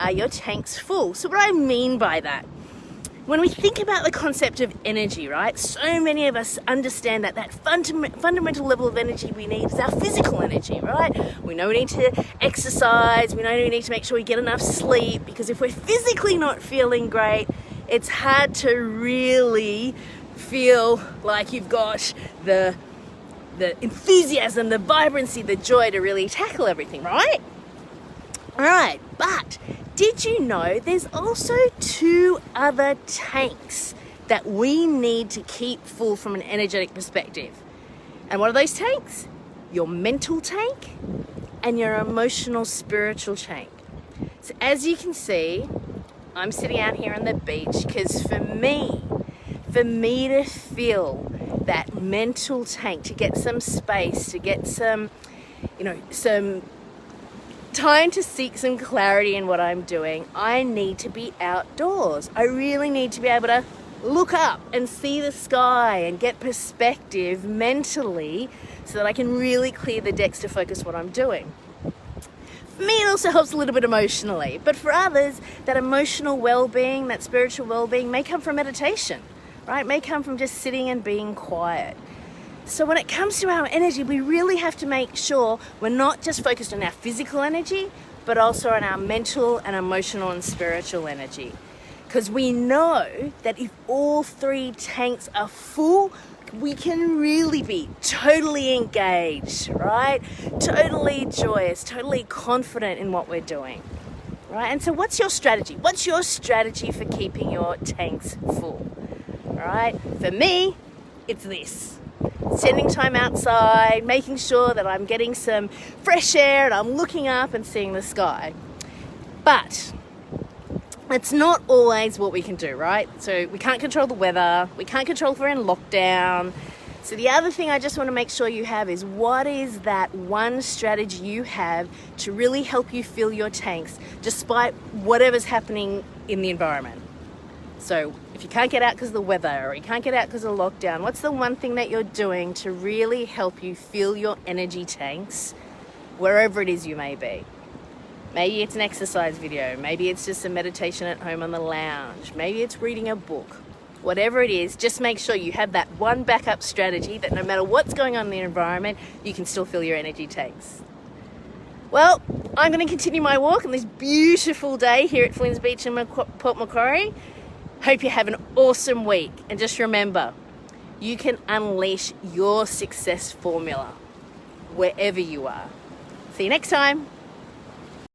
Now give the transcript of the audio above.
are your tanks full? So what I mean by that, when we think about the concept of energy, right, so many of us understand that fundamental level of energy we need is our physical energy, right? We know we need to exercise, we know we need to make sure we get enough sleep, because if we're physically not feeling great, it's hard to really feel like you've got the enthusiasm, the vibrancy, the joy to really tackle everything, right? All right, but did you know there's also 2 other tanks that we need to keep full from an energetic perspective? And what are those tanks? Your mental tank and your emotional, spiritual tank. So as you can see, I'm sitting out here on the beach because for me to fill that mental tank, to get some space, to get some time to seek some clarity in what I'm doing, I need to be outdoors. I really need to be able to look up and see the sky and get perspective mentally so that I can really clear the decks to focus what I'm doing. For me, it also helps a little bit emotionally, but for others, that emotional well-being, that spiritual well-being may come from meditation, right? May come from just sitting and being quiet. So when it comes to our energy, we really have to make sure we're not just focused on our physical energy, but also on our mental and emotional and spiritual energy. Because we know that if all 3 tanks are full, we can really be totally engaged, right? Totally joyous, totally confident in what we're doing, right? And so what's your strategy? What's your strategy for keeping your tanks full, all right? For me, it's this. Spending time outside, making sure that I'm getting some fresh air and I'm looking up and seeing the sky. But it's not always what we can do, right? So we can't control the weather, we can't control if we're in lockdown. So the other thing I just want to make sure you have is, what is that one strategy you have to really help you fill your tanks despite whatever's happening in the environment? So if you can't get out because of the weather, or you can't get out because of lockdown, what's the one thing that you're doing to really help you fill your energy tanks wherever it is you may be? Maybe it's an exercise video, maybe it's just a meditation at home on the lounge, maybe it's reading a book. Whatever it is, just make sure you have that one backup strategy that no matter what's going on in the environment, you can still fill your energy tanks. Well, I'm going to continue my walk on this beautiful day here at Flynns Beach in Port Macquarie. Hope you have an awesome week, and just remember, you can unleash your success formula wherever you are. See you next time.